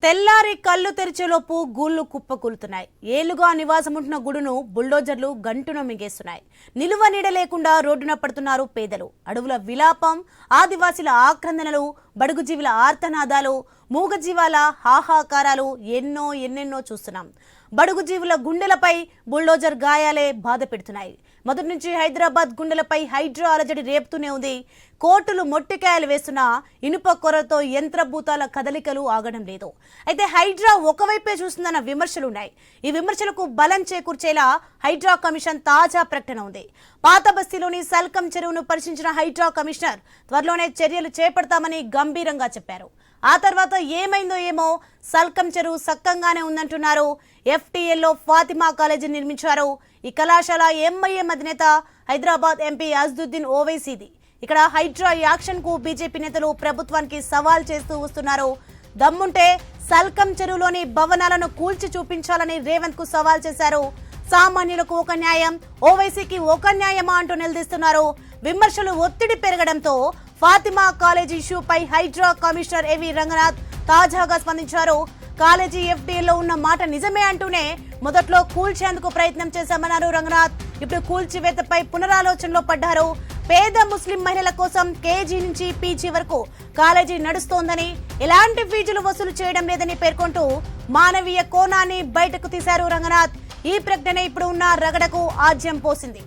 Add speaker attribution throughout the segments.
Speaker 1: తెల్లారి కళ్ళు తెరిచేలోపు గూళ్లు కుప్పకూలుతున్నాయి. ఏళ్లుగా నివాసముంటున్న గుడును బుల్డోజర్లు గంటున మింగేస్తున్నాయి. నిలువ నీడ లేకుండా రోడ్డున పడుతున్నారు పేదలు. అడవుల విలాపం, ఆదివాసీల ఆక్రందనలు, బడుగు జీవుల ఆర్తనాదాలు, మూగజీవాల హాహాకారాలు ఎన్నెన్నో చూస్తున్నాం. బడుగు జీవుల గుండెలపై బుల్డోజర్ గాయాలే బాధ పెడుతున్నాయి. మొదటి నుంచి హైదరాబాద్ గుండెలపై హైడ్రా అలజడి రేపుతూనే ఉంది. కోర్టులు మొట్టికాయలు వేస్తున్నా ఇనుప కొరతో యంత్రభూతాల కదలికలు ఆగడం లేదు. అయితే హైడ్రా ఒకవైపే చూస్తుందన్న విమర్శలున్నాయి. ఈ విమర్శలకు బలం చేకూర్చేలా హైడ్రా కమిషన్ తాజా ప్రకటన ఉంది. పాత బస్తీలోని సల్కం చెరువును పరిశీలించిన హైడ్రా కమిషనర్ త్వరలోనే చర్యలు చేపడతామని గంభీరంగా చెప్పారు. ఆ తర్వాత ఏమైందో ఏమో, సల్కం చెరువు సక్కంగానే ఉందంటున్నారు. FTLలో ఫాతిమా కాలేజీ నిర్మించారు. ఈ కళాశాల MIM అధినేత హైదరాబాద్ ఎంపీ అజ్దుద్దీన్ ఓవైసీది. ఇక్కడ హైడ్రా యాక్షన్ కు బీజేపీ నేతలు ప్రభుత్వానికి సవాల్ చేస్తూ వస్తున్నారు. దమ్ముంటే సల్కం చెరువులోని భవనాలను కూల్చి చూపించాలని రేవంత్ కు సవాల్ చేశారు. సామాన్యులకు ఒక న్యాయం, ఓవైసీకి ఒక న్యాయమా అంటూ నిలదీస్తున్నారు. విమర్శలు ఒత్తిడి పెరగడంతో ఫాతిమా కాలేజీ ఇష్యూపై హైడ్రా కమిషనర్ ఏవి రంగనాథ్ తాజాగా స్పందించారు. కాలేజీ FTLలో ఉన్న మాట నిజమే అంటూనే మొదట్లో కూల్చేందుకు ప్రయత్నం చేశామన్నారు రంగనాథ్. ఇప్పుడు కూల్చివేతపై పునరాలోచనలో పడ్డారు. పేద ముస్లిం మహిళల కోసం KG నుంచి PG వరకు కాలేజీ నడుస్తోందని, ఎలాంటి ఫీజులు వసూలు చేయడం లేదని పేర్కొంటూ మానవీయ కోణాన్ని బయటకు తీశారు రంగనాథ్. ఈ ప్రకటన ఇప్పుడు ఉన్న రగడకు ఆజ్యం పోసింది.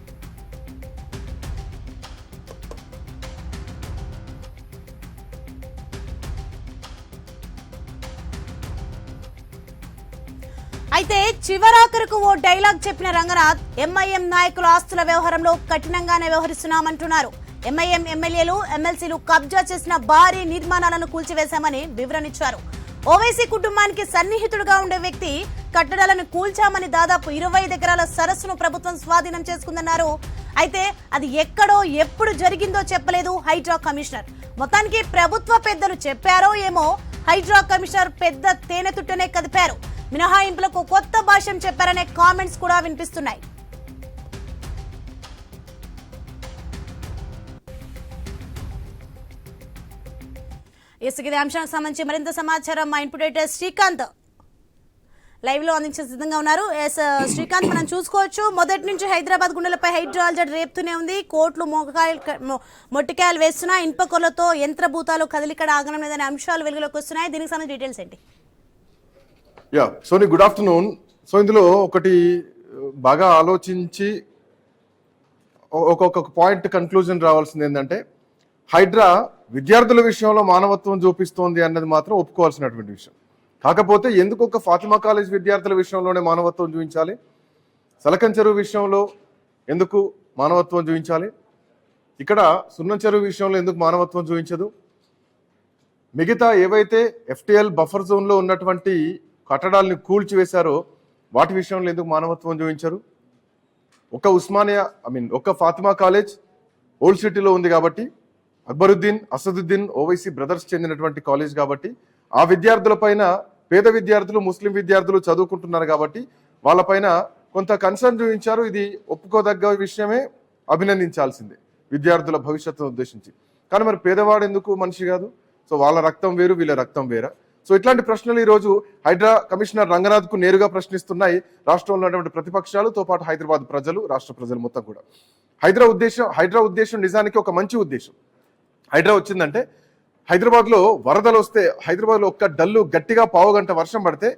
Speaker 1: అయితే చివరాఖరుకు ఓ డైలాగ్ చెప్పిన రంగనాథ్, MIM నాయకుల ఆస్తుల వ్యవహారంలో కఠినంగానే వ్యవహరిస్తున్నామంటున్నారు. MIM ఎమ్మెల్యేలు, MLCలు కబ్జా చేసిన భారీ నిర్మాణాలను కూల్చివేశామని వివరణిచ్చారు. ఓవైసీ కుటుంబానికి సన్నిహితుడుగా ఉండే వ్యక్తి కట్టడాలను కూల్చామని దాదాపు 25 ఎకరాల సరస్సును ప్రభుత్వం స్వాధీనం చేసుకుందన్నారు. అయితే అది ఎక్కడో ఎప్పుడు జరిగిందో చెప్పలేదు హైడ్రా కమిషనర్. మొత్తానికి ప్రభుత్వ పెద్దలు చెప్పారో ఏమో, హైడ్రా కమిషనర్ పెద్ద తేనెతుట్టనే కదిపారు. మినహాయింపులకు కొత్త భాష్యం చెప్పారనే కామెంట్స్ కూడా వినిపిస్తున్నాయి. ఇదే అంశానికి సంబంధించి మరింత సమాచారం మా ఇన్పుట్ ఎడిటర్ శ్రీకాంత్ లైవ్ లో అందించే సిద్ధంగా ఉన్నారు. శ్రీకాంత్, మనం చూసుకోవచ్చు, మొదటి నుంచి హైదరాబాద్ గుండెలపై హైడ్రా అలజడి రేపుతూనే ఉంది. కోర్టులు మొట్టికాయలు వేస్తున్నా, ఇనుప కొలతో యంత్రభూతాలు కదలికడ ఆగడం లేదనే అంశాలు వెలుగులోకి వస్తున్నాయి. దీనికి సంబంధించి డీటెయిల్స్ ఏంటి?
Speaker 2: Sony, good afternoon. సో ఇందులో ఒకటి బాగా ఆలోచించి ఒక్కొక్క పాయింట్ కన్క్లూజన్ రావాల్సింది ఏంటంటే, హైడ్రా విద్యార్థుల విషయంలో మానవత్వం చూపిస్తోంది అన్నది మాత్రం ఒప్పుకోవాల్సినటువంటి విషయం. కాకపోతే ఎందుకు ఒక ఫాతిమా కాలేజ్ విద్యార్థుల విషయంలోనే మానవత్వం చూపించాలి, సలకం చెరువు విషయంలో ఎందుకు మానవత్వం చూపించాలి, ఇక్కడ సున్నం చెరువు విషయంలో ఎందుకు మానవత్వం చూపించదు, మిగతా ఏవైతే FTL బఫర్ జోన్లో ఉన్నటువంటి కట్టడాలని కూల్చివేశారో వాటి విషయంలో ఎందుకు మానవత్వం చూపించరు? ఒక ఉస్మానియా ఒక ఫాతిమా కాలేజ్ ఓల్డ్ సిటీలో ఉంది కాబట్టి, అక్బరుద్దీన్, అసదుద్దీన్ ఓవైసీ బ్రదర్స్ చెందినటువంటి కాలేజ్ కాబట్టి, ఆ విద్యార్థుల పైన పేద విద్యార్థులు, ముస్లిం విద్యార్థులు చదువుకుంటున్నారు కాబట్టి వాళ్ళపైన కొంత కన్సర్న్ చూపించారు. ఇది ఒప్పుకోదగ్గ విషయమే, అభినందించాల్సిందే విద్యార్థుల భవిష్యత్తును ఉద్దేశించి. కానీ మరి పేదవాడు ఎందుకు మనిషి కాదు? సో వాళ్ళ రక్తం వేరు, వీళ్ళ రక్తం వేరా? సో ఇట్లాంటి ప్రశ్నలు ఈరోజు హైడ్రా కమిషనర్ రంగనాథ్ కు నేరుగా ప్రశ్నిస్తున్నాయి రాష్ట్రంలో ఉన్నటువంటి ప్రతిపక్షాలతో పాటు హైదరాబాద్ ప్రజలు, రాష్ట్ర ప్రజలు మొత్తం కూడా. హైడ్రా ఉద్దేశం నిజానికి ఒక మంచి ఉద్దేశం. హైడ్రా వచ్చిందంటే హైదరాబాద్లో వరదలు వస్తే, హైదరాబాద్లో ఒక్క డల్లు గట్టిగా పావుగంట వర్షం పడితే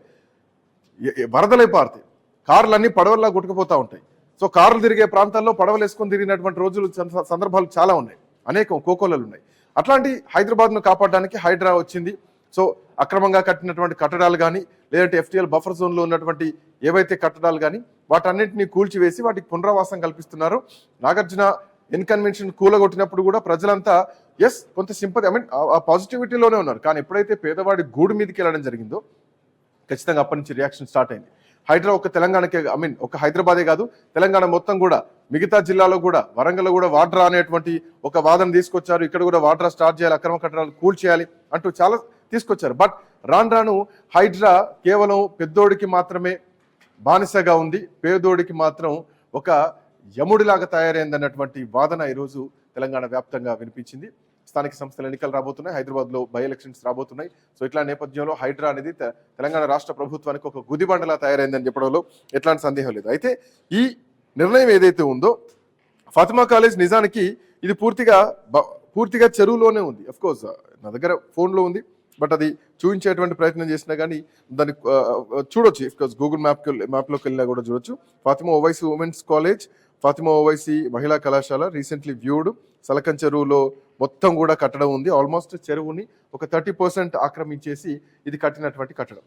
Speaker 2: వరదలై పారుతాయి, కార్లన్నీ పడవల్లా కొట్టుకుపోతూ ఉంటాయి. సో కార్లు తిరిగే ప్రాంతాల్లో పడవలు వేసుకొని తిరిగినటువంటి రోజులు, సందర్భాలు చాలా ఉన్నాయి, అనేకం కోకోలలు ఉన్నాయి. అట్లాంటి హైదరాబాద్ను కాపాడడానికి హైడ్రా వచ్చింది. సో అక్రమంగా కట్టినటువంటి కట్టడాలు కానీ, లేదంటే FTL బఫర్ జోన్లో ఉన్నటువంటి ఏవైతే కట్టడాలు కానీ వాటన్నింటినీ కూల్చివేసి వాటికి పునరావాసం కల్పిస్తున్నారు. నాగార్జున ఇన్కన్వెన్షన్ కూలగొట్టినప్పుడు కూడా ప్రజలంతా కొంత సింపతి, ఆ పాజిటివిటీలోనే ఉన్నారు. కానీ ఎప్పుడైతే పేదవాడి గూడు మీదకి వెళ్ళడం జరిగిందో ఖచ్చితంగా అప్పటి నుంచి రియాక్షన్ స్టార్ట్ అయింది. హైడ్రా ఒక తెలంగాణకే, ఒక హైదరాబాదే కాదు, తెలంగాణ మొత్తం కూడా మిగతా జిల్లాలో కూడా, వరంగల్లో కూడా వాడ్రా అనేటువంటి ఒక వాదన తీసుకొచ్చారు. ఇక్కడ కూడా వాడ్రా స్టార్ట్ చేయాలి, అక్రమ కట్టడాలు కూల్చేయాలి అంటూ చాలా తీసుకొచ్చారు. బట్ రాను హైడ్రా కేవలం పెద్దోడికి మాత్రమే బానిసగా ఉంది, పేదోడికి మాత్రం ఒక యముడిలాగా తయారైందన్నటువంటి వాదన ఈరోజు తెలంగాణ వ్యాప్తంగా వినిపించింది. స్థానిక సంస్థల ఎన్నికలు రాబోతున్నాయి, హైదరాబాద్లో బై ఎలక్షన్స్ రాబోతున్నాయి. సో ఇట్లా నేపథ్యంలో హైడ్రా అనేది తెలంగాణ రాష్ట్ర ప్రభుత్వానికి ఒక గుదిబండలా తయారైందని చెప్పడంలో ఎట్లాంటి సందేహం లేదు. అయితే ఈ నిర్ణయం ఏదైతే ఉందో ఫాతిమా కాలేజ్ నిజానికి ఇది పూర్తిగా చెరువులోనే ఉంది. అఫ్ కోర్స్ నా దగ్గర ఫోన్లో ఉంది, బట్ అది చూపించేటువంటి ప్రయత్నం చేసినా కానీ దాన్ని చూడొచ్చు. అఫ్కోర్స్ గూగుల్ మ్యాప్లోకి వెళ్ళినా కూడా చూడొచ్చు. ఫాతిమా ఓవైసీ ఉమెన్స్ కాలేజ్, ఫాతిమా ఓవైసీ మహిళా కళాశాల రీసెంట్లీ వ్యూడ్. సలకం చెరువులో మొత్తం కూడా కట్టడం ఉంది. ఆల్మోస్ట్ చెరువుని ఒక 30% ఆక్రమించేసి ఇది కట్టినటువంటి కట్టడం.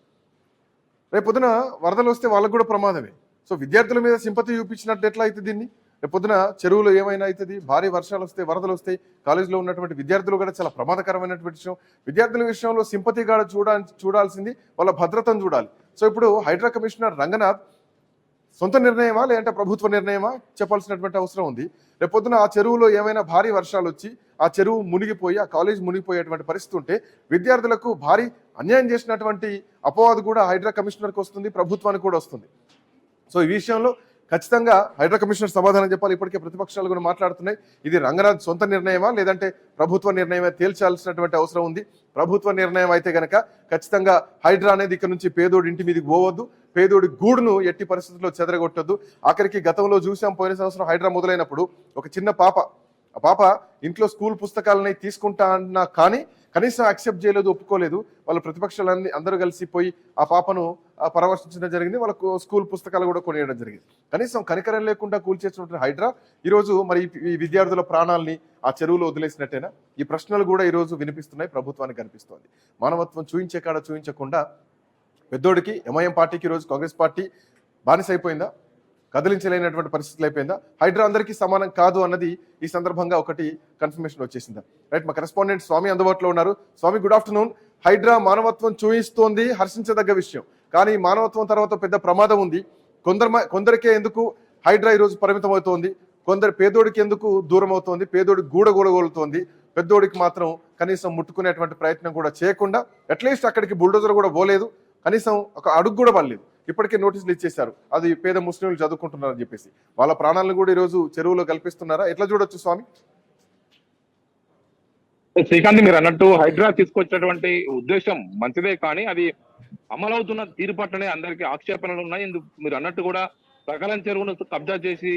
Speaker 2: రేపొద్దున వరదలు వస్తే వాళ్ళకు కూడా ప్రమాదమే. సో విద్యార్థుల మీద సింపతి చూపించినట్టు ఎట్లా అవుతుంది దీన్ని? రేపొద్దున చెరువులో ఏమైనా అవుతుంది, భారీ వర్షాలు వస్తాయి, వరదలు వస్తాయి, కాలేజీలో ఉన్నటువంటి విద్యార్థులు కూడా చాలా ప్రమాదకరమైనటువంటి విషయం. విద్యార్థుల విషయంలో సింపతి కూడా చూడాల్సింది వాళ్ళ భద్రతను చూడాలి. సో ఇప్పుడు హైడ్రా కమిషనర్ రంగనాథ్ సొంత నిర్ణయమా లేదంటే ప్రభుత్వ నిర్ణయమా చెప్పాల్సినటువంటి అవసరం ఉంది. రేపొద్దున ఆ చెరువులో ఏమైనా భారీ వర్షాలు వచ్చి ఆ చెరువు మునిగిపోయి ఆ కాలేజ్ మునిగిపోయేటువంటి పరిస్థితి ఉంటే విద్యార్థులకు భారీ అన్యాయం చేసినటువంటి అపవాదు కూడా హైడ్రా కమిషనర్కి వస్తుంది, ప్రభుత్వానికి కూడా వస్తుంది. సో ఈ విషయంలో ఖచ్చితంగా హైడ్రా కమిషనర్ సమాధానం చెప్పాలి. ఇప్పటికే ప్రతిపక్షాలు కూడా మాట్లాడుతున్నాయి, ఇది రంగనాథ్ సొంత నిర్ణయమా లేదంటే ప్రభుత్వ నిర్ణయమే తేల్చాల్సినటువంటి అవసరం ఉంది. ప్రభుత్వ నిర్ణయం అయితే గనక ఖచ్చితంగా హైడ్రా అనేది ఇక్కడ నుంచి పేదోడి ఇంటి మీదకి పోవద్దు, పేదోడి గూడును ఎట్టి పరిస్థితుల్లో చెదరగొట్టద్దు. ఆఖరికి గతంలో చూసాం, పోయిన సంవత్సరం హైడ్రా మొదలైనప్పుడు ఒక చిన్న పాప, ఆ పాప ఇంట్లో స్కూల్ పుస్తకాలని తీసుకుంటా అన్నా కానీ కనీసం యాక్సెప్ట్ చేయలేదు, ఒప్పుకోలేదు. వాళ్ళ ప్రతిపక్షాలన్నీ అందరూ కలిసిపోయి ఆ పాపను పరామర్శించడం జరిగింది, వాళ్ళకు స్కూల్ పుస్తకాలు కూడా కొనియడం జరిగింది. కనీసం కనికరం లేకుండా కూల్చేసినటువంటి హైడ్రా ఈరోజు మరి ఈ విద్యార్థుల ప్రాణాలని ఆ చెరువులో వదిలేసినట్టేనా? ఈ ప్రశ్నలు కూడా ఈరోజు వినిపిస్తున్నాయి, ప్రభుత్వానికి కనిపిస్తోంది. మానవత్వం చూయించే కాడ చూయించకుండా పెద్దోడికి ఎంఐఎం పార్టీకి ఈరోజు కాంగ్రెస్ పార్టీ బానిస అయిపోయిందా? కదిలించలేనటువంటి పరిస్థితులు అయిపోయిందా? హైడ్రా అందరికీ సమానం కాదు అన్నది ఈ సందర్భంగా ఒకటి కన్ఫర్మేషన్ వచ్చేసిందా? రైట్, మా కరెస్పాండెంట్ స్వామి అందుబాటులో ఉన్నారు. స్వామి, గుడ్ ఆఫ్టర్నూన్. హైడ్రా మానవత్వం చూయిస్తోంది, హర్షించదగ్గ విషయం. కానీ మానవత్వం తర్వాత పెద్ద ప్రమాదం ఉంది. కొందరికే ఎందుకు హైడ్రా ఈరోజు పరిమితం అవుతోంది, కొందరు పేదోడికి ఎందుకు దూరం అవుతోంది, పేదోడి గూడగూడగోలుతోంది, పెద్దోడికి మాత్రం కనీసం ముట్టుకునేటువంటి ప్రయత్నం కూడా చేయకుండా, అట్లీస్ట్ అక్కడికి బుల్డోజర్ కూడా పోలేదు, కనీసం ఒక అడుగు కూడా పడలేదు. ఇప్పటికే నోటీసులు ఇచ్చేశారు, అది పేద ముస్లింలు చదువుకుంటున్నారని చెప్పేసి. వాళ్ళ ప్రాణాలను కూడా ఈరోజు చెరువులో కల్పిస్తున్నారా? ఎట్లా చూడొచ్చు స్వామి?
Speaker 3: శ్రీకాంత్, మీరు అన్నట్టు హైడ్రా తీసుకొచ్చినటువంటి ఉద్దేశం మంచిదే, కానీ అది అమలవుతున్న తీరు పట్లనే అందరికీ ఆక్షేపణలు ఉన్నాయి. మీరు అన్నట్టు కూడా సకలం చెరువును కబ్జా చేసి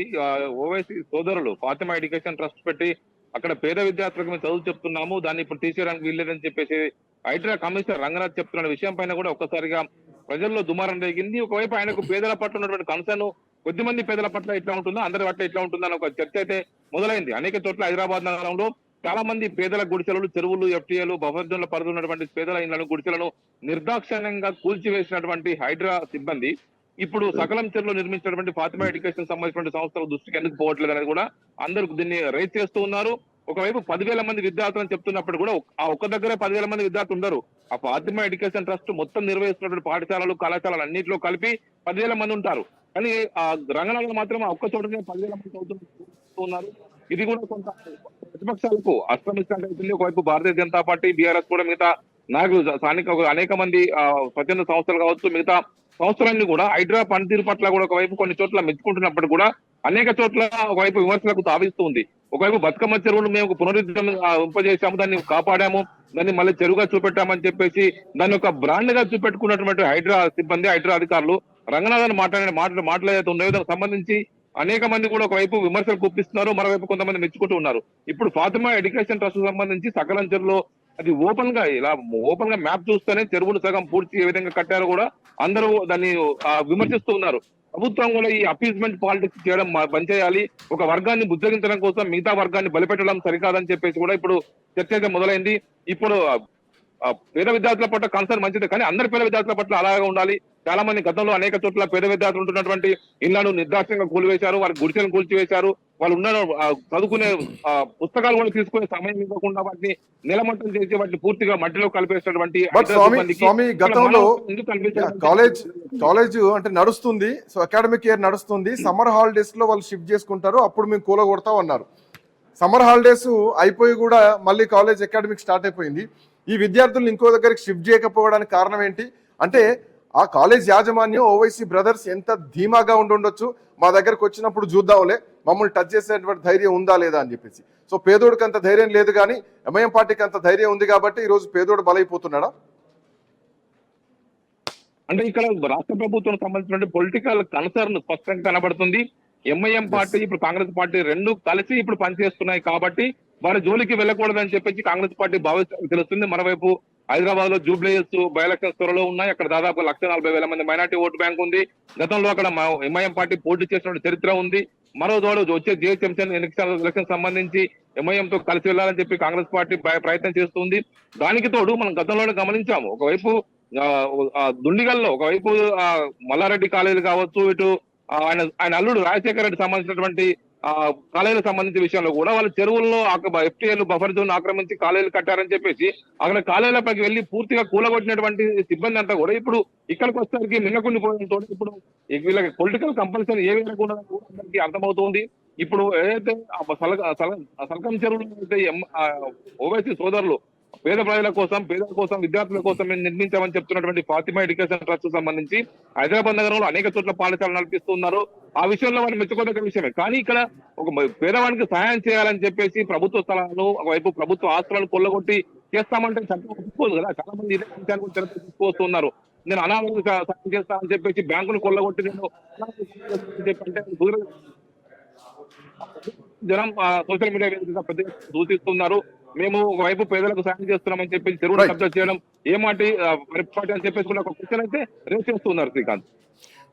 Speaker 3: ఓవైసీ సోదరులు ఫాతిమా ఎడ్యుకేషన్ ట్రస్ట్ పెట్టి అక్కడ పేద విద్యార్థులకు మేము చదువు చెప్తున్నాము, దాన్ని ఇప్పుడు తీసేయడానికి వీల్లేదని చెప్పేసి హైడ్రా కమిషనర్ రంగనాథ్ చెప్తున్న విషయం పైన కూడా ఒక్కసారిగా ప్రజల్లో దుమారం రేగింది. ఒకవైపు ఆయనకు పేదల పట్ల ఉన్నటువంటి కన్సర్న్, కొద్దిమంది పేదల పట్ల ఎట్లా ఉంటుందో అందరి పట్ల ఎట్లా ఉంటుందో అని ఒక చర్చ అయితే మొదలైంది. అనేక చోట్ల హైదరాబాద్ నగరంలో చాలా మంది పేదల గుడిసెలు, చెరువులు, ఎఫ్టీఏలు, బఫర్జోన్ల పరిధిలో ఉన్నటువంటి పేదల ఇళ్లను, గుడిసెలను నిర్దాక్షిణ్యంగా కూల్చివేసినటువంటి హైడ్రా సిబ్బంది ఇప్పుడు సకలం చెరువులో నిర్మించినటువంటి ఫాతిమా ఎడ్యుకేషన్ సంబంధించిన సంస్థల దృష్టికి ఎందుకు పోవట్లేదు అనేది కూడా అందరూ దీన్ని రైజ్ చేస్తూ ఉన్నారు. ఒకవైపు 10,000 మంది విద్యార్థులను చెప్తున్నప్పుడు కూడా ఆ ఒక్క దగ్గరే 10,000 మంది విద్యార్థులు ఉండరు. ఆ ఫాతిమా ఎడ్యుకేషన్ ట్రస్ట్ మొత్తం నిర్వహిస్తున్నటువంటి పాఠశాలలు, కళాశాలలు అన్నింటిలో కలిపి 10,000 మంది ఉంటారు. కానీ ఆ రంగంలో మాత్రం ఆ ఒక్క చోటనే 10,000 మంది చదువుతున్నారు. ఇది కూడా కొంత ప్రతిపక్షాలకు అస్తమిస్తున్నట్టు. ఒకవైపు భారతీయ జనతా పార్టీ, బీఆర్ఎస్ కూడా మిగతా నాయకులు, స్థానిక అనేక మంది స్వచ్ఛంద సంస్థలు కావచ్చు, మిగతా సంస్థలన్నీ కూడా హైడ్రా పనితీరు పట్ల కూడా ఒకవైపు కొన్ని చోట్ల మెచ్చుకుంటున్నప్పుడు కూడా అనేక చోట్ల ఒకవైపు విమర్శలకు తావిస్తూ ఉంది. ఒకవైపు బతుకమ్మ చెరువును మేము పునరుద్ధరింపజేసాము, దాన్ని కాపాడాము, దాన్ని మళ్ళీ చెరువుగా చూపెట్టామని చెప్పేసి దాన్ని ఒక బ్రాండ్ గా చూపెట్టుకున్నటువంటి హైడ్రా సిబ్బంది, హైడ్రా అధికారులు రంగనాథన్ మాటలు ఏదైతే ఉన్నాయో సంబంధించి అనేక మంది కూడా ఒకవైపు విమర్శలు గుప్పిస్తున్నారు, మరోవైపు కొంతమంది మెచ్చుకుంటూ ఉన్నారు. ఇప్పుడు ఫాతిమా ఎడ్యుకేషన్ ట్రస్ట్ సంబంధించి సకలం చెరువులో అది ఓపెన్ గా మ్యాప్ చూస్తేనే చెరువులు సగం పూర్తి ఏ విధంగా కట్టారో కూడా అందరూ దాన్ని విమర్శిస్తూ ఉన్నారు. ప్రభుత్వం కూడా ఈ అపీజ్మెంట్ పాలిటిక్స్ చేయడం బంద్ చేయాలి, ఒక వర్గాన్ని బుజ్జగించడం కోసం మిగతా వర్గాన్ని బలిపెట్టడం సరికాదని చెప్పేసి కూడా ఇప్పుడు చర్చ అయితే మొదలైంది. ఇప్పుడు పేద విద్యార్థుల పట్ల కన్సర్న్ మంచిదే, కానీ అందరి పేద విద్యార్థుల పట్ల అలాగే ఉండాలి. చాలా మంది గతంలో అనేక చోట్ల పేద విద్యార్థులు ఉంటున్నటువంటి ఇళ్లను నిర్దాక్షిణ్యంగా కూలివేశారు, వారి గుడిసెలను కూల్చివేశారు. వాళ్ళు ఉన్న చదువుకునే పుస్తకాలు కూడా తీసుకునే సమయం ఇవ్వకుండా వాటిని నిలమట్టం చేసి వాటిని పూర్తిగా మట్టిలో కలిపేసినటువంటి
Speaker 2: గతంలో కాలేజ్ అంటే నడుస్తుంది, సో అకాడమిక్ ఇయర్ నడుస్తుంది, సమ్మర్ హాలిడేస్ లో వాళ్ళు షిఫ్ట్ చేసుకుంటారు, అప్పుడు మేము కూలగొడతాం అన్నారు. సమ్మర్ హాలిడేస్ అయిపోయి కూడా మళ్ళీ కాలేజ్ అకాడమిక్ స్టార్ట్ అయిపోయింది. ఈ విద్యార్థులను ఇంకో దగ్గరికి షిఫ్ట్ చేయకపోవడానికి కారణం ఏంటి అంటే ఆ కాలేజ్ యాజమాన్యం, ఓవైసీ బ్రదర్స్ ఎంత ధీమాగా ఉండొచ్చు, మా దగ్గరకు వచ్చినప్పుడు చూద్దాంలే, మమ్మల్ని టచ్ చేసేటువంటి ధైర్యం ఉందా లేదా అని చెప్పేసి. సో పేదోడికి అంత ధైర్యం లేదు, కానీ ఎంఐఎం పార్టీకి అంత ధైర్యం ఉంది కాబట్టి ఈ రోజు పేదోడు బలైపోతున్నాడా?
Speaker 3: అంటే ఇక్కడ రాష్ట్ర ప్రభుత్వం సంబంధించిన పొలిటికల్ కన్సర్న్ స్పష్టంగా కనబడుతుంది. ఎంఐఎం పార్టీ ఇప్పుడు కాంగ్రెస్ పార్టీ రెండు కలిసి ఇప్పుడు పనిచేస్తున్నాయి కాబట్టి వారి జోలికి వెళ్ళకూడదని చెప్పేసి కాంగ్రెస్ పార్టీ భావిస్తున్నట్టు తెలుస్తుంది. మరోవైపు హైదరాబాద్ లో జూబ్లీహిల్స్ బై ఎలక్షన్స్ త్వరలో ఉన్నాయి. అక్కడ దాదాపు 1,40,000 మంది మైనార్టీ ఓటు బ్యాంక్ ఉంది. గతంలో అక్కడ ఎంఐఎం పార్టీ పోటీ చేసిన చరిత్ర ఉంది. మరో తోడు వచ్చే జిహెచ్ఎంసీ ఎలక్షన్ సంబంధించి ఎంఐఎం తో కలిసి వెళ్లాలని చెప్పి కాంగ్రెస్ పార్టీ ప్రయత్నం చేస్తుంది. దానికి తోడు మనం గతంలోనే గమనించాము, ఒకవైపు దుండిగల్లో ఒకవైపు మల్లారెడ్డి కాలేజీలు కావచ్చు, ఇటు ఆయన అల్లుడు రాజశేఖర రెడ్డి సంబంధించినటువంటి కాలేజీలకు సంబంధించిన విషయంలో కూడా వాళ్ళు చెరువుల్లో ఎఫ్టీఏలు బఫర్ జోన్ ఆక్రమించి కాలేజీలు కట్టారని చెప్పేసి అక్కడ కాలేజీలపైకి వెళ్లి పూర్తిగా కూలగొట్టినటువంటి సిబ్బంది అంతా కూడా ఇప్పుడు ఇక్కడికి వచ్చేసరికి మిన్నకుండిపోవడంతో ఇప్పుడు వీళ్ళకి పొలిటికల్ కంపల్సరీ ఏ విధంగా కూడా అందరికీ అర్థమవుతుంది. ఇప్పుడు ఏదైతే సలకం చెరువులు అయితే ఓవైసీ సోదరులు పేద ప్రజల కోసం, పేదల కోసం, విద్యార్థుల కోసం మేము నిర్మించామని చెప్తున్నటువంటి ఫాతిమా ఎడ్యుకేషన్ ట్రస్ట్ సంబంధించి హైదరాబాద్ నగరంలో అనేక చోట్ల పాఠశాలలు నడిపిస్తున్నారు. ఆ విషయంలో వారు మెచ్చుకోదగ్గ విషయమే. కానీ ఇక్కడ ఒక పేదవానికి సహాయం చేయాలని చెప్పేసి ప్రభుత్వ స్థలాలను, ఒకవైపు ప్రభుత్వ ఆస్తులను కొల్లగొట్టి చేస్తామంటే చట్టం ఒప్పుకోదు కదా. చాలా మంది ఇదే విషయాన్ని కూడా తీసుకువస్తున్నారు. నేను అనాథలకు సహాయం చేస్తానని చెప్పేసి బ్యాంకును కొల్లగొట్టి నేను చెప్పంటే జనం సోషల్ మీడియా వేదికగా పెద్ద సూచిస్తున్నారు. మేము ఒకవైపు పేదలకు సాయం చేస్తున్నామని చెప్పేసి చెరువులు కబ్జా చేయడం ఏమాటి పరిపాటి అని చెప్పేసి కూడా ఒక క్వశ్చన్ అయితే రేస్ చేస్తున్నారు Srikanth.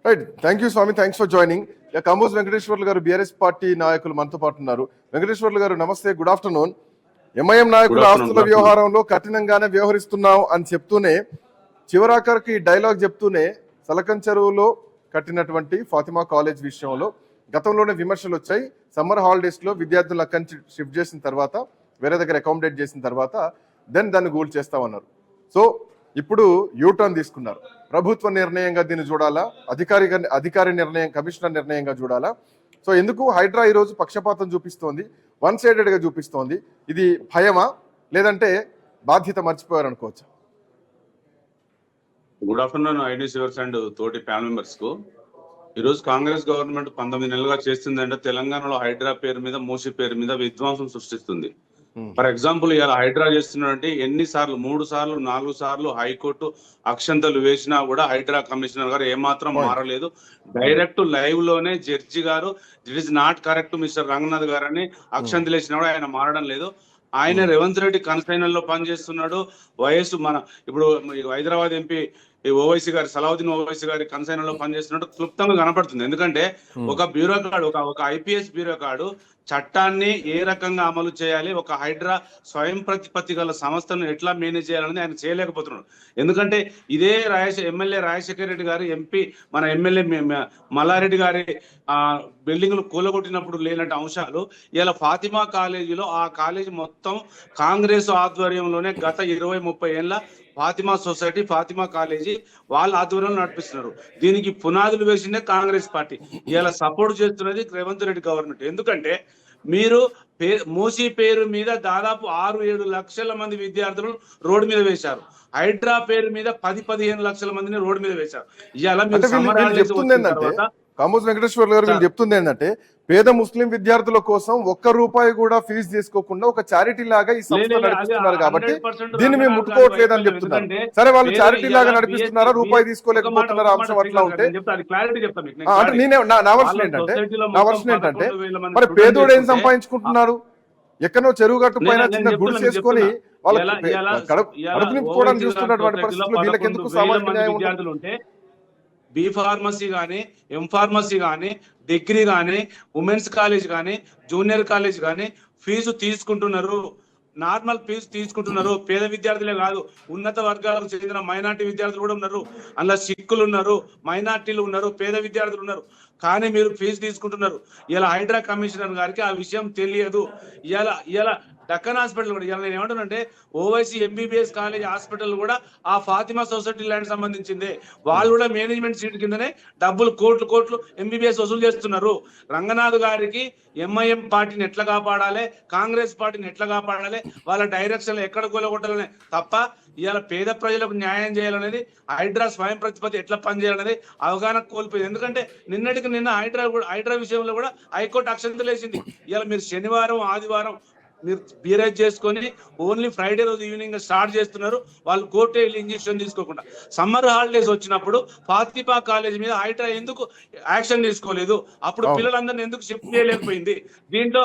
Speaker 2: Right, thank you Swamy, thanks for joining. Kamboj Venkateswarlu garu BRS party నాయకులు మనతో పాటు ఉన్నారు. వెంకటేశ్వర్లు గారు నమస్తే, గుడ్ ఆఫ్టర్నూన్. ఎంఐఎం నాయకులు ఆస్తుల వ్యవహారంలో కఠినంగానే వ్యవహరిస్తున్నాం అని చెప్తూనే చివరాఖరికి డైలాగ్ చెప్తూనే సలకం చెరువులో కట్టినటువంటి ఫాతిమా కాలేజ్ విషయంలో గతంలోనే విమర్శలు వచ్చాయి. సమ్మర్ హాలిడేస్ లో విద్యార్థులను అక్కడి నుంచి షిఫ్ట్ చేసిన తర్వాత, వేరే దగ్గర అకామిడేట్ చేసిన తర్వాత దాన్ని గూల్ చేస్తామన్నారు. సో ఇప్పుడు యూటర్న్ తీసుకున్నారు. ప్రభుత్వ నిర్ణయంగా దీన్ని చూడాలా, అధికారి నిర్ణయం, కమిషనర్ నిర్ణయంగా చూడాలా? సో ఎందుకు హైడ్రా ఈరోజు పక్షపాతం చూపిస్తోంది, వన్ సైడెడ్ గా చూపిస్తోంది? ఇది భయమా, లేదంటే బాధ్యత మర్చిపోయారు అనుకోవచ్చా?
Speaker 4: Good afternoon iNews viewers and తోటి ప్యానల్ మెంబర్స్ కు. ఈరోజు కాంగ్రెస్ గవర్నమెంట్ 19 నెలలుగా చేస్తుందంటే తెలంగాణలో హైడ్రా పేరు మీద, మూసి పేరు మీద విధ్వంసం సృష్టిస్తుంది. ఫర్ ఎగ్జాంపుల్ ఇవాళ హైడ్రా చేస్తున్నాడంటే ఎన్నిసార్లు, 3 సార్లు 4 సార్లు హైకోర్టు అక్షంతలు వేసినా కూడా హైడ్రా కమిషనర్ గారు ఏమాత్రం మారలేదు. డైరెక్ట్ లైవ్ లోనే జడ్జి గారు it is not correct mister Ranganath గారు అని అక్షంతలు వేసినా కూడా ఆయన మారడం లేదు. ఆయన రేవంత్ రెడ్డి కన్సైనర్ లో పనిచేస్తున్నాడు. వయస్సు మన ఇప్పుడు హైదరాబాద్ ఎంపీ ఓవైసీ గారి, సలావుద్దీన్ ఓవైసీ గారి కన్సైనర్ లో పనిచేస్తున్నట్టు క్లుప్తంగా కనపడుతుంది. ఎందుకంటే ఒక బ్యూరోక్రాట్, ఒక ఐపీఎస్ బ్యూరోక్రాట్ చట్టాన్ని ఏ రకంగా అమలు చేయాలి, ఒక హైడ్రా స్వయం ప్రతిపత్తి గల సంస్థను ఎట్లా మేనేజ్ చేయాలని ఆయన చేయలేకపోతున్నాడు. ఎందుకంటే ఇదే ఎమ్మెల్యే రాజశేఖర రెడ్డి గారు, ఎంపీ మన ఎమ్మెల్యే మల్లారెడ్డి గారి బిల్డింగ్లు కూలగొట్టినప్పుడు లేనట్టు అంశాలు ఇలా ఫాతిమా కాలేజీలో, ఆ కాలేజీ మొత్తం కాంగ్రెస్ ఆధ్వర్యంలోనే గత 20-30 ఏళ్ళ ఫాతిమా సొసైటీ, ఫాతిమా కాలేజీ వాళ్ళ ఆధ్వర్యంలో నడిపిస్తున్నారు. దీనికి పునాదులు వేసిందే కాంగ్రెస్ పార్టీ. ఇలా సపోర్ట్ చేస్తున్నది రేవంత్ రెడ్డి గవర్నమెంట్. ఎందుకంటే మీరు మూసీ పేరు మీద దాదాపు 6-7 లక్షల మంది విద్యార్థులను రోడ్డు మీద వేశారు. హైడ్రా పేరు మీద 10-15 లక్షల మందిని రోడ్డు మీద వేశారు. ఇలా మీరు
Speaker 2: కామోజ్ వెంకటేశ్వర్ గారు వీళ్ళు చెప్తుంది ఏంటంటే, పేద ముస్లిం విద్యార్థుల కోసం ₹1 కూడా ఫీజు తీసుకోకుండా ఒక చారిటీ లాగా ఈ సంస్థ నడిపిస్తున్నారు కాబట్టి దీన్ని మేము ముట్టుకోవట్లేదు అని చెప్తున్నారు. సరే, వాళ్ళు చారిటీ లాగా నడిపిస్తున్నారా, రూపాయి తీసుకోలేకపోతున్నారా అంశం అట్లా ఉంటే, అంటే నేనే నా వర్షన్ ఏంటంటే మరి పేదోడు ఏం సంపాదించుకుంటున్నారు? ఎక్కడో చెరువు గట్టు పైన చిన్న గుడి చేసుకొని వాళ్ళకి కడుపు నింపుకోవడానికి చూస్తున్నటువంటి పరిస్థితుల్లో వీళ్ళకి ఎందుకు సామాజిక న్యాయం ఉంటే?
Speaker 4: బి ఫార్మసీ కానీ, ఎం ఫార్మసీ కానీ, డిగ్రీ కానీ, ఉమెన్స్ కాలేజ్ కానీ, జూనియర్ కాలేజ్ కానీ ఫీజు తీసుకుంటున్నారు. నార్మల్ ఫీజు తీసుకుంటున్నారు. పేద విద్యార్థులే కాదు, ఉన్నత వర్గాలకు చెందిన మైనార్టీ విద్యార్థులు కూడా ఉన్నారు. అందులో సిక్కులు ఉన్నారు, మైనార్టీలు ఉన్నారు, పేద విద్యార్థులు ఉన్నారు. కానీ మీరు ఫీజు తీసుకుంటున్నారు. ఇలా హైడ్రా కమిషనర్ గారికి ఆ విషయం తెలియదు. ఇలా డక్కన్ హాస్పిటల్ కూడా, ఇలా నేను ఏమంటానంటే ఓవైసీ ఎంబీబీఎస్ కాలేజ్ హాస్పిటల్ కూడా ఆ ఫాతిమా సొసైటీ ల్యాండ్ సంబంధించిందే. వాళ్ళు కూడా మేనేజ్మెంట్ సీట్ కిందనే డబ్బులు కోట్లు ఎంబీబీఎస్ వసూలు చేస్తున్నారు. రంగనాథ్ గారికి ఎంఐఎం పార్టీని ఎట్లా కాపాడాలి, కాంగ్రెస్ పార్టీని ఎట్లా కాపాడాలి, వాళ్ళ డైరెక్షన్ ఎక్కడ కూలగొట్టాలనే తప్ప ఇవాళ పేద ప్రజలకు న్యాయం చేయాలనేది, హైడ్రా స్వయం ప్రతిపత్తి ఎట్లా పనిచేయాలనేది అవగాహన కోల్పోయింది. ఎందుకంటే నిన్న హైడ్రా విషయంలో కూడా హైకోర్టు అక్షంతలు వేసింది. ఇవాళ మీరు శనివారం ఆదివారం మీరు బీరేజ్ చేసుకొని ఓన్లీ ఫ్రైడే రోజు ఈవినింగ్ స్టార్ట్ చేస్తున్నారు. వాళ్ళు కోర్టు వెళ్ళి ఇంజక్షన్ తీసుకోకుండా. సమ్మర్ హాలిడేస్ వచ్చినప్పుడు ఫాతిమా కాలేజ్ మీద హైడ్రా ఎందుకు యాక్షన్ తీసుకోలేదు? అప్పుడు పిల్లలందరినీ ఎందుకు షిఫ్ట్ చేయలేకపోయింది? దీంట్లో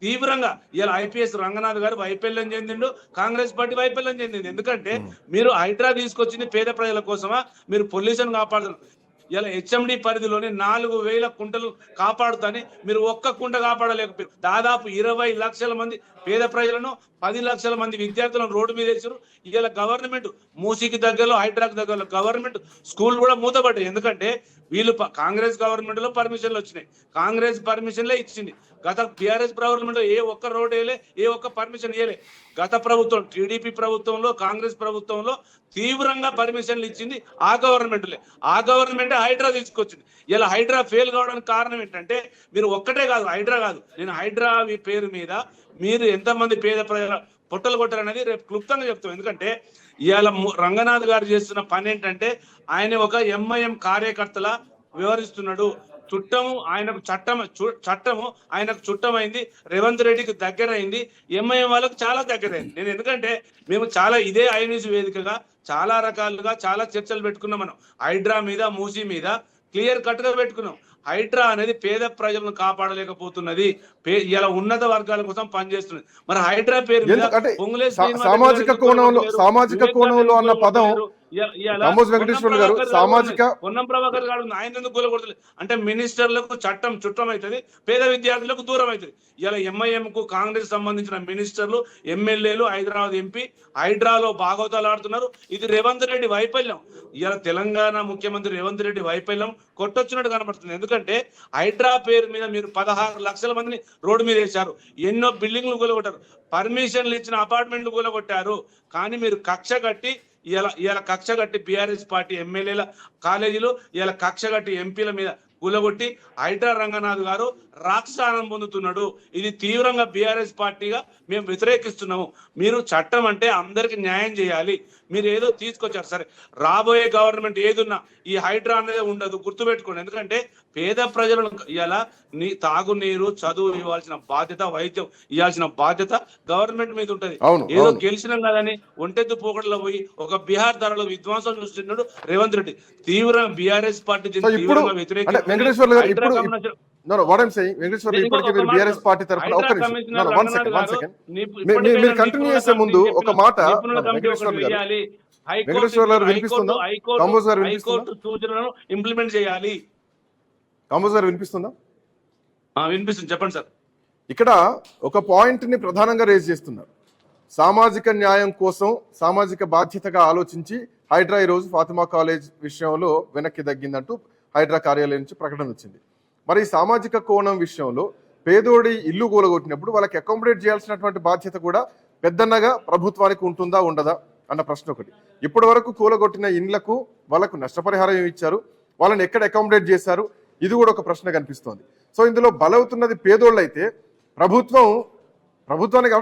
Speaker 4: తీవ్రంగా ఇలా ఐపీఎస్ రంగనాథ్ గారు వైఫల్యం చెందిండు, కాంగ్రెస్ పార్టీ వైఫల్యం చెందింది. ఎందుకంటే మీరు హైడ్రా తీసుకొచ్చింది పేద ప్రజల కోసమా? మీరు పొల్యూషన్ కాపాడుతున్నారు. ఇలా హెచ్ఎండి పరిధిలోని 4000 కుంటలు కాపాడుతాని మీరు ఒక్క కుంట కాపాడలేకపోయారు. దాదాపు 20 లక్షల మంది పేద ప్రజలను, 10 లక్షల మంది విద్యార్థులను రోడ్డు మీద వేసారు. ఇలా గవర్నమెంట్ మూసీకి దగ్గరలో, హైడ్రాక్ దగ్గరలో గవర్నమెంట్ స్కూల్ కూడా మూతపడ్డాయి. ఎందుకంటే వీళ్ళు కాంగ్రెస్ గవర్నమెంట్ లో పర్మిషన్లు వచ్చినాయి, కాంగ్రెస్ పర్మిషన్లే ఇచ్చింది. గత టిఆర్ఎస్ గవర్నమెంట్ ఏ ఒక్క రోడ్ వేయలే, ఏ ఒక్క పర్మిషన్ ఇవ్వలే. గత ప్రభుత్వం టీడీపీ ప్రభుత్వంలో, కాంగ్రెస్ ప్రభుత్వంలో తీవ్రంగా పర్మిషన్లు ఇచ్చింది ఆ గవర్నమెంట్లే. ఆ గవర్నమెంటే హైడ్రా తీసుకొచ్చింది. ఇలా హైడ్రా ఫెయిల్ కావడానికి కారణం ఏంటంటే మీరు ఒక్కటే కాదు, హైడ్రా కాదు, నేను హైడ్రా పేరు మీద మీరు ఎంతమంది పేద ప్రజల పొట్టలు కొట్టారనేది రేపు క్లుప్తంగా చెప్తాం. ఎందుకంటే ఇవాళ రంగనాథ్ గారు చేస్తున్న పని ఏంటంటే ఆయన ఒక ఎంఐఎం కార్యకర్తలా వ్యవహరిస్తున్నాడు. ఆయనకు చట్టము ఆయనకు చుట్టమైంది, రేవంత్ రెడ్డికి దగ్గర అయింది, ఎంఐఎం వాళ్ళకు చాలా దగ్గరైంది. నేను ఎందుకంటే మేము చాలా ఇదే ఐన్యూస్ వేదికగా చాలా రకాలుగా చాలా చర్చలు పెట్టుకున్నాం. మనం హైడ్రా మీద, మూసీ మీద క్లియర్ కట్ గా పెట్టుకున్నాం. హైడ్రా అనేది పేద ప్రజలను కాపాడలేకపోతున్నది, ఇలా ఉన్నత వర్గాల కోసం పనిచేస్తున్నది. మరి హైడ్రా పేరు మీద
Speaker 2: సామాజిక కోణంలో అన్న పదం వెంకటేశ్వర గారు
Speaker 3: పొన్నం ప్రభాకర్ గారు ఆయన ఎందుకు కూలగొడతలేదు అంటే మినిస్టర్లకు చట్టం చుట్టం అవుతుంది, పేద విద్యార్థులకు దూరం అవుతుంది. ఇలా ఎంఐఎం కు కాంగ్రెస్ సంబంధించిన మినిస్టర్లు, ఎమ్మెల్యేలు, హైదరాబాద్ ఎంపీ హైడ్రాలో భాగవతాలు ఆడుతున్నారు. ఇది రేవంత్ రెడ్డి వైఫల్యం. ఇలా తెలంగాణ ముఖ్యమంత్రి రేవంత్ రెడ్డి వైఫల్యం కొట్టొచ్చినట్టు కనబడుతుంది. ఎందుకంటే హైడ్రా పేరు మీద మీరు 16 లక్షల మందిని రోడ్డు మీద వేశారు, ఎన్నో బిల్డింగ్లు కూలగొట్టారు, పర్మిషన్లు ఇచ్చిన అపార్ట్మెంట్లు కూలగొట్టారు. కానీ మీరు కక్ష కట్టి బీఆర్ఎస్ పార్టీ ఎమ్మెల్యేల కాలేజీలు, ఇలా కక్ష కట్టి ఎంపీల మీద కూలగొట్టి హైడ్రా రంగనాథ్ గారు రాక్షసానం పొందుతున్నాడు. ఇది తీవ్రంగా బీఆర్ఎస్ పార్టీగా మేము వ్యతిరేకిస్తున్నాము. మీరు చట్టం అంటే అందరికి న్యాయం చేయాలి. మీరు ఏదో తీసుకొచ్చారు సరే, రాబోయే గవర్నమెంట్ ఏదున్నా ఈ హైడ్రా అనేది ఉండదు, గుర్తుపెట్టుకోండి. ఎందుకంటే పేద ప్రజలను ఇలా తాగునీరు, చదువు ఇవ్వాల్సిన బాధ్యత, వైద్యం ఇవ్వాల్సిన బాధ్యత గవర్నమెంట్ మీద ఉంటది. ఏదో గెలిచినాం కదని ఒంటెత్తు పోకడలో పోయి ఒక బీహార్ ధరలో విధ్వంసం చూస్తున్నాడు రేవంత్ రెడ్డి. తీవ్రంగా బీఆర్ఎస్ పార్టీ తీవ్రంగా వ్యతిరేకించారు.
Speaker 2: ముందు ఒక మాట
Speaker 3: ఇంప్లిమెంట్ చేయాలి.
Speaker 2: వినిపిస్తుందా?
Speaker 3: వినిపిస్తుంది, చెప్పండి సార్.
Speaker 2: ఇక్కడ ఒక పాయింట్ ని ప్రధానంగా రేజ్ చేస్తున్నారు. సామాజిక న్యాయం కోసం సామాజిక బాధ్యతగా ఆలోచించి హైడ్రా ఈ రోజు ఫాతిమా కాలేజ్ విషయంలో వెనక్కి తగ్గిందంటూ హైడ్రా కార్యాలయం నుంచి ప్రకటన వచ్చింది. మరి సామాజిక కోణం విషయంలో పేదోడి ఇల్లు కూలగొట్టినప్పుడు వాళ్ళకి అకామిడేట్ చేయాల్సినటువంటి బాధ్యత కూడా పెద్దన్నగా ప్రభుత్వానికి ఉంటుందా ఉండదా అన్న ప్రశ్న ఒకటి. ఇప్పటి వరకు కూలగొట్టిన ఇండ్లకు వాళ్ళకు నష్టపరిహారం ఏమి ఇచ్చారు, వాళ్ళని ఎక్కడ అకామిడేట్ చేశారు, ఇది కూడా ఒక ప్రశ్న కనిపిస్తోంది. సో ఇందులో బలవుతున్నది పేదోళ్ళు అయితే ప్రభుత్వానికి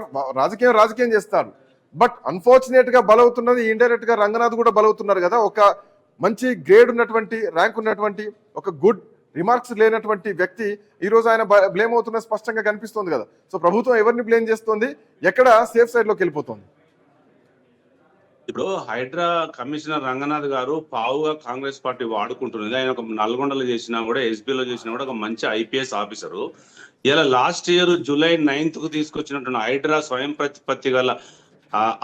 Speaker 2: రాజకీయం చేస్తారు. బట్ అన్ఫార్చునేట్ గా బలవుతున్నది ఇండైరెక్ట్ గా రంగనాథ్ కూడా బలవుతున్నారు కదా. ఒక మంచి గ్రేడ్ ఉన్నటువంటి, ర్యాంక్ ఉన్నటువంటి, ఒక గుడ్ రిమార్క్స్ లేనటువంటి వ్యక్తి ఈ రోజు ఆయన బ్లేమ్ అవుతున్న స్పష్టంగా కనిపిస్తుంది కదా. సో ప్రభుత్వం ఎవరిని బ్లేమ్ చేస్తుంది, ఎక్కడ సేఫ్ సైడ్ లోకి వెళ్ళిపోతుంది?
Speaker 4: ఇప్పుడు హైడ్రా కమిషనర్ రంగనాథ్ గారు పావుగా కాంగ్రెస్ పార్టీ వాడుకుంటున్నది. ఆయన ఒక నల్గొండలో చేసినా కూడా, ఎస్బీలో చేసినా కూడా ఒక మంచి ఐపీఎస్ ఆఫీసరు. ఇలా లాస్ట్ ఇయర్ July 9th కు తీసుకొచ్చినటువంటి హైడ్రా స్వయం ప్రతిపత్తి గల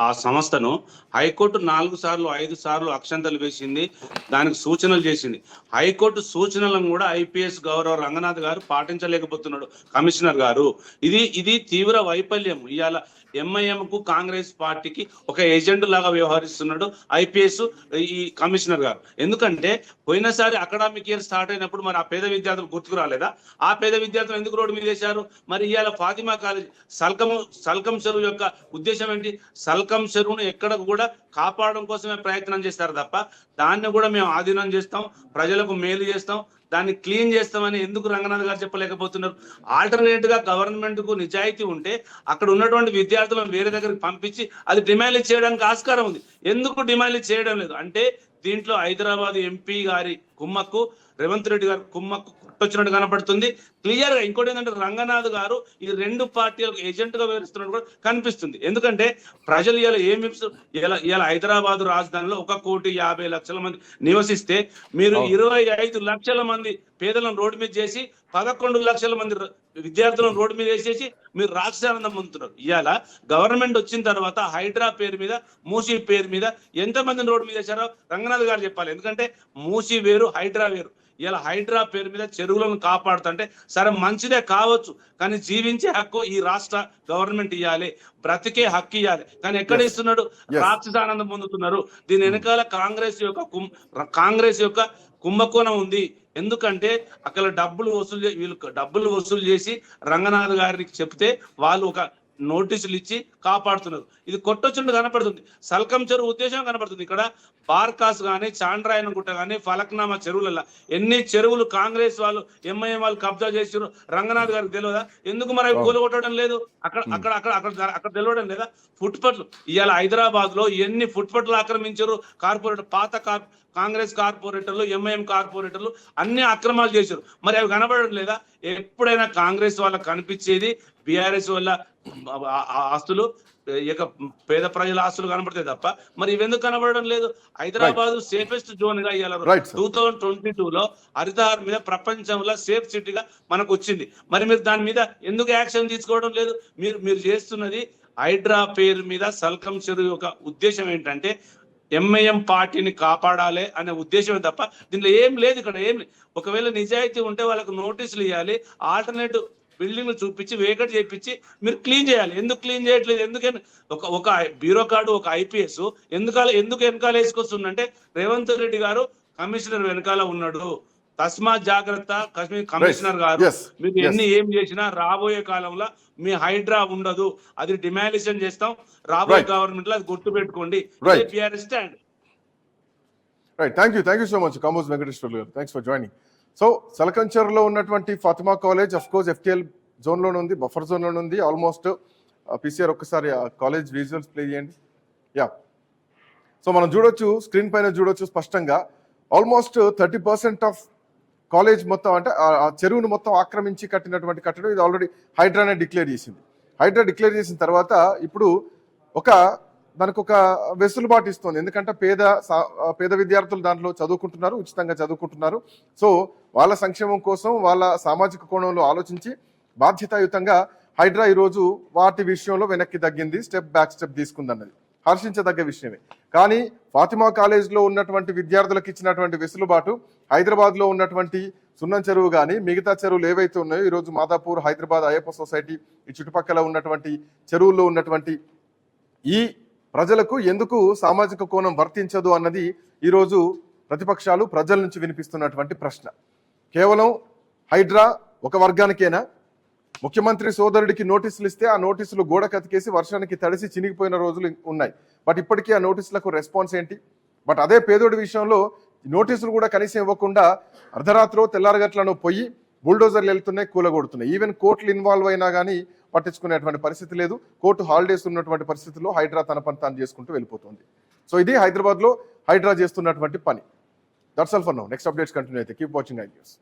Speaker 4: ఆ సంస్థను హైకోర్టు 4 సార్లు 5 సార్లు అక్షంతలు వేసింది, దానికి సూచనలు చేసింది. హైకోర్టు సూచనలను కూడా ఐపీఎస్ గౌరవ రంగనాథ్ గారు పాటించలేకపోతున్నాడు కమిషనర్ గారు. ఇది తీవ్ర వైఫల్యం. ఇవాళ ఎంఐఎం కు కాంగ్రెస్ పార్టీకి ఒక ఏజెంట్ లాగా వ్యవహరిస్తున్నాడు ఐపీఎస్ ఈ కమిషనర్ గారు. ఎందుకంటే పోయినసారి అకాడమిక్ ఇయర్ స్టార్ట్ అయినప్పుడు మరి ఆ పేద విద్యార్థులు గుర్తుకు రాలేదా? ఆ పేద విద్యార్థులు ఎందుకు రోడ్డు మీద వేశారు? మరి ఇవాళ ఫాతిమా కాలేజ్ సల్కం చెరువు యొక్క ఉద్దేశం ఏంటి? సల్కం చెరువును ఎక్కడ కూడా కాపాడడం కోసమే ప్రయత్నం చేస్తారు తప్ప దాన్ని కూడా మేము ఆధీనం చేస్తాం, ప్రజలకు మేలు చేస్తాం, దాన్ని క్లీన్ చేస్తామని ఎందుకు రంగనాథ్ గారు చెప్పలేకపోతున్నారు? ఆల్టర్నేట్ గా గవర్నమెంట్ కు నిజాయితీ ఉంటే అక్కడ ఉన్నటువంటి విద్యార్థులను వేరే దగ్గరికి పంపించి అది డిమాండ్ చేయడానికి ఆస్కారం ఉంది. ఎందుకు డిమాండ్ చేయడం లేదు అంటే దీంట్లో హైదరాబాద్ ఎంపీ గారి కుమ్మక్కు, రేవంత్ రెడ్డి గారి కుమ్మక్కు వచ్చినట్టు కనపడుతుంది క్లియర్ గా. ఇంకోటి ఏంటంటే రంగనాథ్ గారు ఈ రెండు పార్టీలకు ఏజెంట్ గా వివరిస్తున్నట్టు కూడా కనిపిస్తుంది. ఎందుకంటే ప్రజలు ఇలా హైదరాబాద్ రాజధానిలో 1,50,00,000 మంది నివసిస్తే మీరు 25 లక్షల మంది పేదలను రోడ్డు మీద చేసి 11 లక్షల మంది విద్యార్థులను రోడ్డు మీద వేసేసి మీరు రాష్ట్రానందం పొందుతున్నారు. ఇవాళ గవర్నమెంట్ వచ్చిన తర్వాత హైడ్రా పేరు మీద, మూసీ పేరు మీద ఎంతమందిని రోడ్డు మీద వేశారో రంగనాథ్ గారు చెప్పాలి. ఎందుకంటే మూసీ వేరు, హైడ్రా వేరు. ఇలా హైడ్రా పేరు మీద చెరువులను కాపాడుతుంటే సరే మంచిదే కావచ్చు, కానీ జీవించే హక్కు ఈ రాష్ట్ర గవర్నమెంట్ ఇవ్వాలి, బ్రతికే హక్కు ఇవ్వాలి. కానీ ఎక్కడ ఇస్తున్నాడు? రాక్షసానందం పొందుతున్నారు. దీని వెనకాల కాంగ్రెస్ యొక్క కుంభకోణం ఉంది. ఎందుకంటే అక్కడ డబ్బులు వసూలు చేసి రంగనాథ్ గారికి చెప్తే వాళ్ళు ఒక నోటీసులు ఇచ్చి కాపాడుతున్నారు. ఇది కొట్టొచ్చుండి కనపడుతుంది, సల్కం చెరువు ఉద్దేశం కనపడుతుంది. ఇక్కడ బార్కాస్ కానీ, చాండ్రాయన గుట్ట కానీ, ఫలక్నామా చెరువులలో ఎన్ని చెరువులు కాంగ్రెస్ వాళ్ళు, ఎంఐఎం వాళ్ళు కబ్జా చేసారు రంగనాథ్ గారికి తెలియదా? ఎందుకు మరి అవి కూలగొట్టడం లేదు? అక్కడ తెలియడం లేదా? ఫుట్పాత్లు ఇవాళ హైదరాబాద్ లో ఎన్ని ఫుట్పాత్లు ఆక్రమించారు కార్పొరేటర్, పాత కాంగ్రెస్ కార్పొరేటర్లు, ఎంఐఎం కార్పొరేటర్లు అన్ని అక్రమాలు చేశారు. మరి అవి కనబడడం లేదా? ఎప్పుడైనా కాంగ్రెస్ వాళ్ళకి కనిపించేది బీఆర్ఎస్ వల్ల ఆస్తులు, ఇక పేద ప్రజల ఆస్తులు కనబడతాయి తప్ప మరి ఇవెందుకు కనబడడం లేదు? హైదరాబాద్ సేఫెస్ట్ జోన్ గా ఇవ్వాలి. 2022లో హరితహారం మీద ప్రపంచంలో సేఫ్ సిటీగా మనకు వచ్చింది. మరి మీరు దాని మీద ఎందుకు యాక్షన్ తీసుకోవడం లేదు? మీరు చేస్తున్నది హైడ్రా పేరు మీద సల్కం చెరువు యొక్క ఉద్దేశం ఏంటంటే ఎంఐఎం పార్టీని కాపాడాలి అనే ఉద్దేశమే తప్ప దీనిలో ఏం లేదు. ఇక్కడ ఏం లేదు. ఒకవేళ నిజాయితీ ఉంటే వాళ్ళకు నోటీసులు ఇవ్వాలి, ఆల్టర్నేటివ్ బిల్డింగ్లు చూపించి వేకట్ చేయించి మీరు క్లీన్ చేయాలి. ఎందుకు క్లీన్ చేయట్లేదు? ఎందుకని ఒక బ్యూరోక్రాట్, ఒక ఐపీఎస్ ఎందుకు వెనకాల వేసుకొస్తుందంటే రేవంత్ రెడ్డి గారు కమిషనర్ వెనకాల ఉన్నాడు. తస్మాత్ జాగ్రత్త కమిషనర్ గారు, మీరు ఏం చేసినా రాబోయే కాలంలో మీ హైడ్రా ఉండదు, అది డిమాలిషన్ చేస్తాం రాబోయే గవర్నమెంట్ లో, అది గుర్తు పెట్టుకోండి. Stand.
Speaker 2: Right, thank you so much Kamoj Venkateswarlu garu, thanks for joining. So సలకంచర్లో ఉన్నటువంటి Fatima college of course FTL జోన్లోనే ఉంది, బఫర్ జోన్లోనే ఉంది ఆల్మోస్ట్. PCR ఒక్కసారి కాలేజ్ విజువల్స్ ప్లే చేయండి. యా, సో మనం చూడొచ్చు, స్క్రీన్ పైన చూడొచ్చు స్పష్టంగా ఆల్మోస్ట్ 30% ఆఫ్ కాలేజ్ మొత్తం, అంటే ఆ చెరువును మొత్తం ఆక్రమించి కట్టినటువంటి కట్టడం ఇది ఆల్రెడీ హైడ్రానే డిక్లేర్ చేసింది. హైడ్రా డిక్లేర్ చేసిన తర్వాత ఇప్పుడు దానికి ఒక వెసులుబాటు ఇస్తుంది. ఎందుకంటే పేద విద్యార్థులు దాంట్లో చదువుకుంటున్నారు, ఉచితంగా చదువుకుంటున్నారు. సో వాళ్ళ సంక్షేమం కోసం, వాళ్ళ సామాజిక కోణంలో ఆలోచించి బాధ్యతాయుతంగా హైడ్రా ఈరోజు వాటి విషయంలో వెనక్కి తగ్గింది, స్టెప్ తీసుకుందన్నది హర్షించదగ్గ విషయమే. కానీ ఫాతిమా కాలేజ్లో ఉన్నటువంటి విద్యార్థులకు ఇచ్చినటువంటి వెసులుబాటు హైదరాబాద్లో ఉన్నటువంటి సున్నం చెరువు కానీ మిగతా చెరువులు ఏవైతే ఉన్నాయో ఈరోజు మాదాపూర్, హైదరాబాద్ అయ్యప్ప సొసైటీ, ఈ చుట్టుపక్కల ఉన్నటువంటి చెరువుల్లో ఉన్నటువంటి ఈ ప్రజలకు ఎందుకు సామాజిక కోణం వర్తించదు అన్నది ఈరోజు ప్రతిపక్షాలు ప్రజల నుంచి వినిపిస్తున్నటువంటి ప్రశ్న. కేవలం హైడ్రా ఒక వర్గానికేనా? ముఖ్యమంత్రి సోదరుడికి నోటీసులు ఇస్తే ఆ నోటీసులు గోడ కతికేసి వర్షానికి తడిసి చినిగిపోయిన రోజులు ఉన్నాయి. బట్ ఇప్పటికీ ఆ నోటీసులకు రెస్పాన్స్ ఏంటి? బట్ అదే పేదోడి విషయంలో నోటీసులు కూడా కనీసం ఇవ్వకుండా అర్ధరాత్రో తెల్లారగట్లను పోయి బుల్డోజర్లు వెళ్తున్నాయి, కూలగొడుతున్నాయి. ఈవెన్ కోర్టులు ఇన్వాల్వ్ అయినా కానీ పట్టించుకునేటువంటి పరిస్థితి లేదు. కోర్టు హాలిడేస్ ఉన్నటువంటి పరిస్థితుల్లో హైడ్రా తన పని తాను చేసుకుంటూ వెళ్ళిపోతుంది. సో ఇది హైదరాబాద్లో హైడ్రా చేస్తున్నటువంటి పని. That's all for now. Next updates continue అయితే కీప్ వాచింగ్ ఐ న్యూస్.